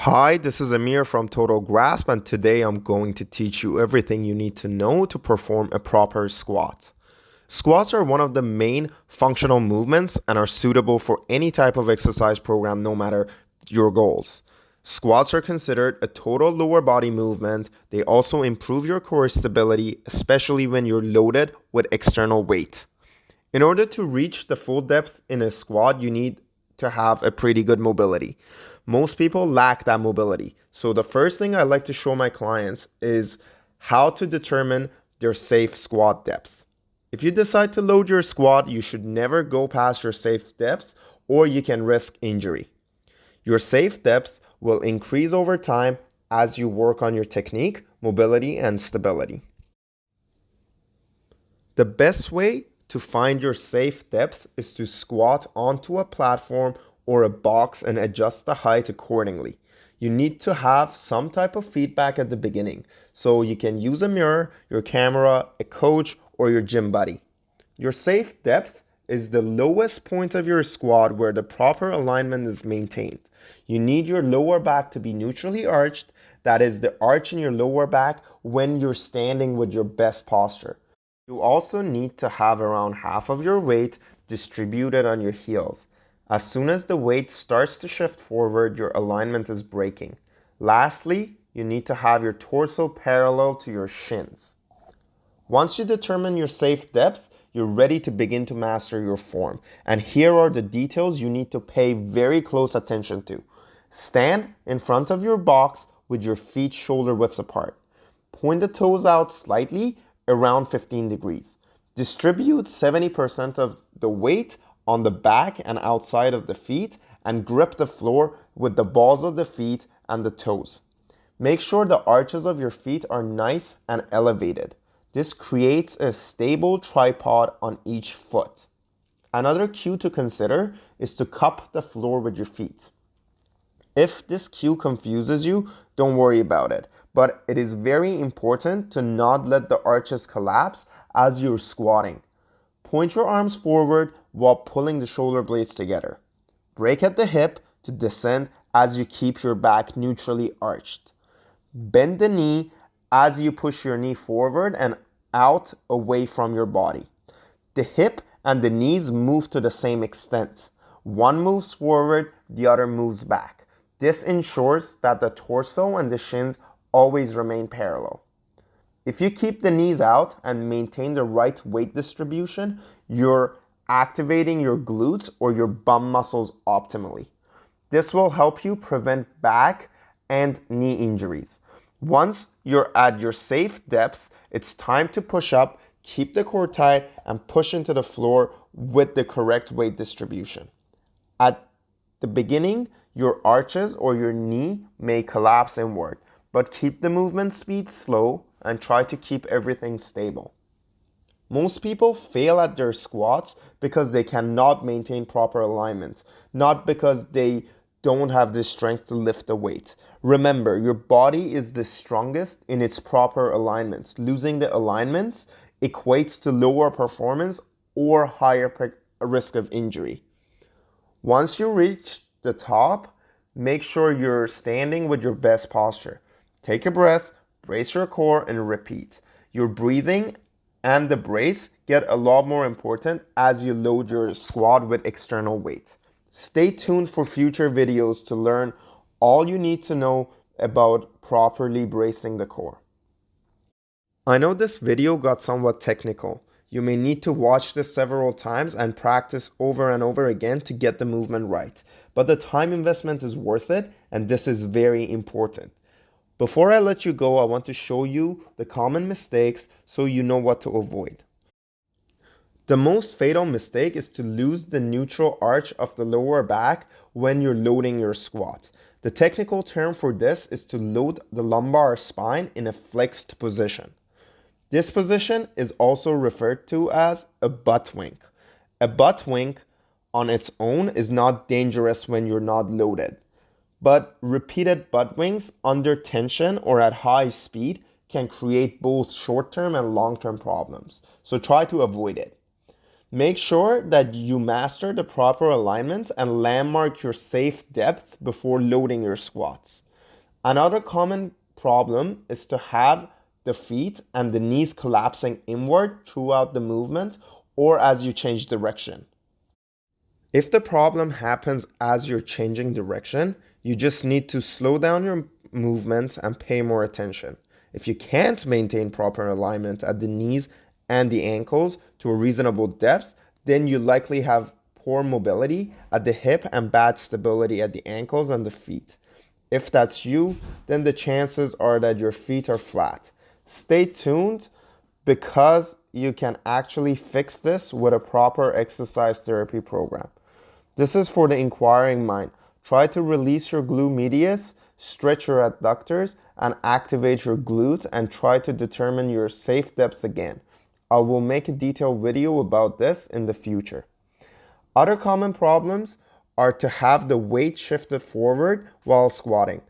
Hi, this is Amir from Total Grasp, and today I'm going to teach you everything you need to know to perform a proper squat. Squats are one of the main functional movements and are suitable for any type of exercise program, no matter your goals. Squats are considered a total lower body movement. They also improve your core stability, especially when you're loaded with external weight. In order to reach the full depth in a squat, you need to have a pretty good mobility. Most people lack that mobility. So the first thing I like to show my clients is how to determine their safe squat depth. If you decide to load your squat, you should never go past your safe depth or you can risk injury. Your safe depth will increase over time as you work on your technique, mobility, and stability. The best way to find your safe depth is to squat onto a platform or a box and adjust the height accordingly. You need to have some type of feedback at the beginning, so you can use a mirror, your camera, a coach, or your gym buddy. Your safe depth is the lowest point of your squat where the proper alignment is maintained. You need your lower back to be neutrally arched, that is the arch in your lower back when you're standing with your best posture. You also need to have around half of your weight distributed on your heels. As soon as the weight starts to shift forward, your alignment is breaking. Lastly, you need to have your torso parallel to your shins. Once you determine your safe depth, you're ready to begin to master your form. And here are the details you need to pay very close attention to. Stand in front of your box with your feet shoulder widths apart. Point the toes out slightly around 15 degrees. Distribute 70% of the weight on the back and outside of the feet and grip the floor with the balls of the feet and the toes. Make sure the arches of your feet are nice and elevated. This creates a stable tripod on each foot. Another cue to consider is to cup the floor with your feet. If this cue confuses you, don't worry about it. But it is very important to not let the arches collapse as you're squatting. Point your arms forward while pulling the shoulder blades together. Break at the hip to descend as you keep your back neutrally arched. Bend the knee as you push your knee forward and out away from your body. The hip and the knees move to the same extent. One moves forward, the other moves back. This ensures that the torso and the shins always remain parallel. If you keep the knees out and maintain the right weight distribution, you're activating your glutes or your bum muscles optimally. This will help you prevent back and knee injuries. Once you're at your safe depth, it's time to push up, keep the core tight, and push into the floor with the correct weight distribution. At the beginning, your arches or your knee may collapse inward, but keep the movement speed slow and try to keep everything stable. Most people fail at their squats because they cannot maintain proper alignment, not because they don't have the strength to lift the weight. Remember, your body is the strongest in its proper alignments. Losing the alignments equates to lower performance or higher risk of injury. Once you reach the top, make sure you're standing with your best posture. Take a breath, brace your core, and repeat. Your breathing and the brace get a lot more important as you load your squat with external weight. Stay tuned for future videos to learn all you need to know about properly bracing the core. I know this video got somewhat technical. You may need to watch this several times and practice over and over again to get the movement right. But the time investment is worth it, and this is very important. Before I let you go, I want to show you the common mistakes so you know what to avoid. The most fatal mistake is to lose the neutral arch of the lower back when you're loading your squat. The technical term for this is to load the lumbar spine in a flexed position. This position is also referred to as a butt wink. A butt wink on its own is not dangerous when you're not loaded, but repeated butt winks under tension or at high speed can create both short-term and long-term problems. So try to avoid it. Make sure that you master the proper alignment and landmark your safe depth before loading your squats. Another common problem is to have the feet and the knees collapsing inward throughout the movement or as you change direction. If the problem happens as you're changing direction, you just need to slow down your movement and pay more attention. If you can't maintain proper alignment at the knees and the ankles to a reasonable depth, then you likely have poor mobility at the hip and bad stability at the ankles and the feet. If that's you, then the chances are that your feet are flat. Stay tuned because you can actually fix this with a proper exercise therapy program. This is for the inquiring mind. Try to release your glute medius, stretch your adductors, and activate your glute and try to determine your safe depth again. I will make a detailed video about this in the future. Other common problems are to have the weight shifted forward while squatting.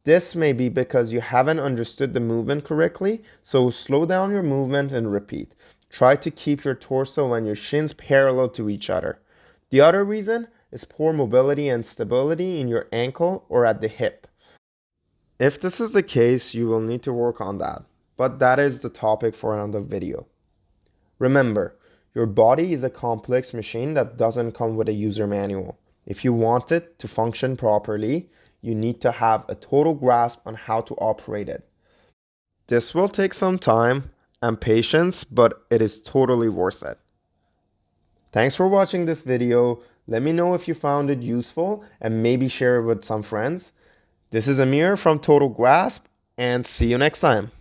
This may be because you haven't understood the movement correctly, so slow down your movement and repeat. Try to keep your torso and your shins parallel to each other. The other reason is poor mobility and stability in your ankle or at the hip. If this is the case, you will need to work on that, but that is the topic for another video. Remember, your body is a complex machine that doesn't come with a user manual. If you want it to function properly, you need to have a total grasp on how to operate it. This will take some time and patience, but it is totally worth it. Thanks for watching this video. Let me know if you found it useful and maybe share it with some friends. This is Amir from Total Grasp, and see you next time.